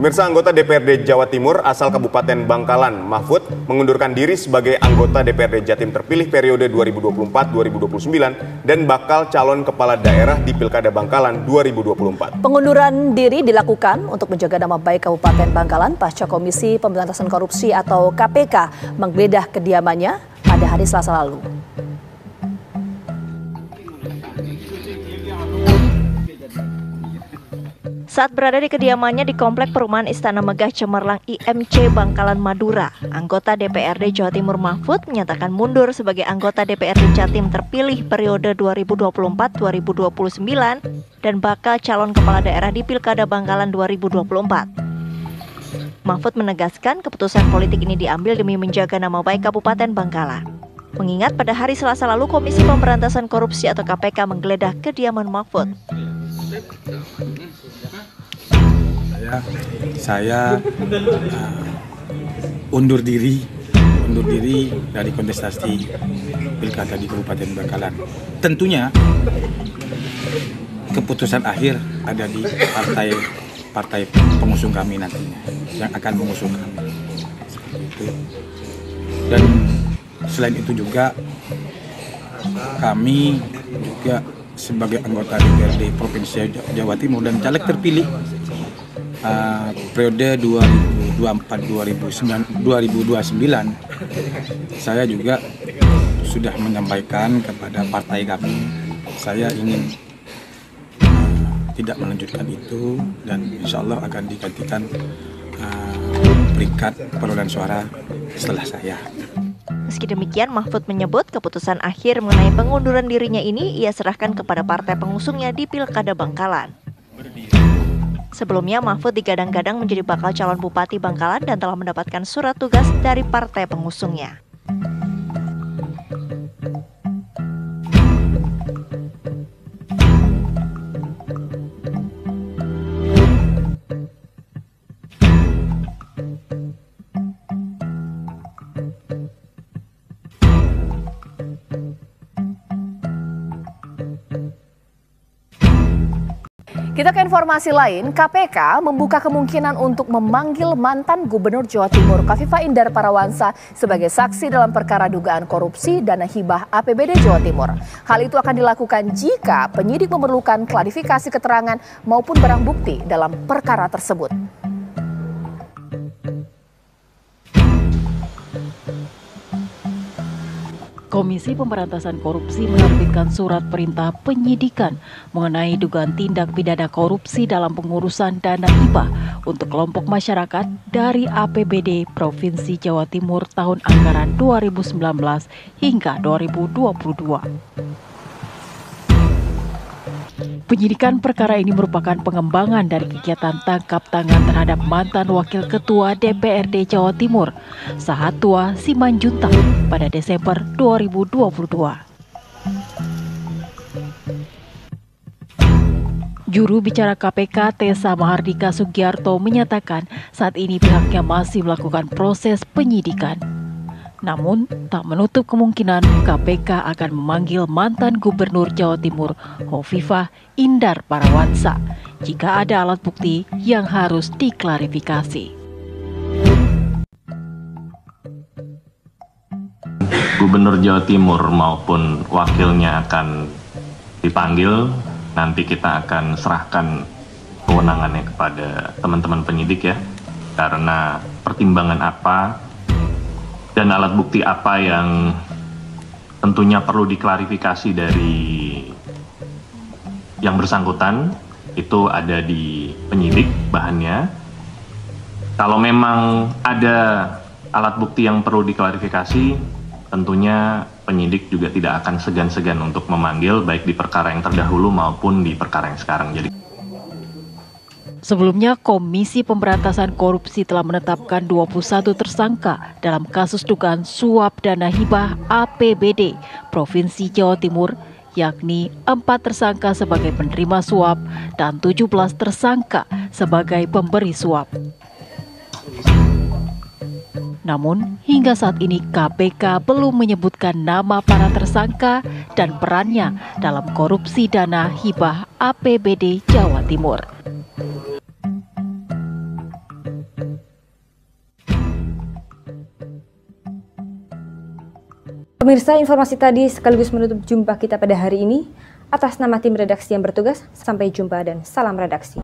Pemirsa, anggota DPRD Jawa Timur asal Kabupaten Bangkalan, Mahfud, mengundurkan diri sebagai anggota DPRD Jatim terpilih periode 2024-2029 dan bakal calon kepala daerah di Pilkada Bangkalan 2024. Pengunduran diri dilakukan untuk menjaga nama baik Kabupaten Bangkalan pasca Komisi Pemberantasan Korupsi atau KPK menggeledah kediamannya pada hari Selasa lalu. Saat berada di kediamannya di Komplek Perumahan Istana Megah Cemerlang IMC Bangkalan Madura, anggota DPRD Jawa Timur Mahfud menyatakan mundur sebagai anggota DPRD Jatim terpilih periode 2024-2029 dan bakal calon kepala daerah di Pilkada Bangkalan 2024. Mahfud menegaskan keputusan politik ini diambil demi menjaga nama baik Kabupaten Bangkalan. Mengingat pada hari Selasa lalu Komisi Pemberantasan Korupsi atau KPK menggeledah kediaman Mahfud. Saya undur diri dari kontestasi pilkada di Kabupaten Bangkalan. Tentunya keputusan akhir ada di partai pengusung kami nantinya yang akan mengusung kami. Seperti itu. Dan selain itu juga kami juga sebagai anggota DPRD Provinsi Jawa Timur dan caleg terpilih periode 2024-2029 saya juga sudah menyampaikan kepada partai kami saya ingin tidak melanjutkan itu dan insya Allah akan digantikan peringkat perolehan suara setelah saya. Meski demikian, Mahfud menyebut keputusan akhir mengenai pengunduran dirinya ini ia serahkan kepada partai pengusungnya di Pilkada Bangkalan. Sebelumnya, Mahfud digadang-gadang menjadi bakal calon Bupati Bangkalan dan telah mendapatkan surat tugas dari partai pengusungnya. Kita ke informasi lain, KPK membuka kemungkinan untuk memanggil mantan Gubernur Jawa Timur Kofifah Indar Parawansa sebagai saksi dalam perkara dugaan korupsi dana hibah APBD Jawa Timur. Hal itu akan dilakukan jika penyidik memerlukan klarifikasi keterangan maupun barang bukti dalam perkara tersebut. Komisi Pemberantasan Korupsi menerbitkan surat perintah penyidikan mengenai dugaan tindak pidana korupsi dalam pengurusan dana hibah untuk kelompok masyarakat dari APBD Provinsi Jawa Timur tahun anggaran 2019 hingga 2022. Penyidikan perkara ini merupakan pengembangan dari kegiatan tangkap tangan terhadap mantan Wakil Ketua DPRD Jawa Timur, Sahatua Simanjuntak, pada Desember 2022. Juru bicara KPK Tessa Mahardika Sugiarto menyatakan saat ini pihaknya masih melakukan proses penyidikan. Namun, tak menutup kemungkinan KPK akan memanggil mantan Gubernur Jawa Timur Kofifah Indar Parawansa jika ada alat bukti yang harus diklarifikasi. Gubernur Jawa Timur maupun wakilnya akan dipanggil, nanti kita akan serahkan kewenangannya kepada teman-teman penyidik ya, karena pertimbangan apa dan alat bukti apa yang tentunya perlu diklarifikasi dari yang bersangkutan itu ada di penyidik bahannya. Kalau memang ada alat bukti yang perlu diklarifikasi, tentunya penyidik juga tidak akan segan-segan untuk memanggil baik di perkara yang terdahulu maupun di perkara yang sekarang. Sebelumnya, Komisi Pemberantasan Korupsi telah menetapkan 21 tersangka dalam kasus dugaan suap dana hibah APBD Provinsi Jawa Timur, yakni 4 tersangka sebagai penerima suap dan 17 tersangka sebagai pemberi suap. Namun, hingga saat ini KPK belum menyebutkan nama para tersangka dan perannya dalam korupsi dana hibah APBD Jawa Timur. Pemirsa, informasi tadi sekaligus menutup jumpa kita pada hari ini. Atas nama tim redaksi yang bertugas, sampai jumpa dan salam redaksi.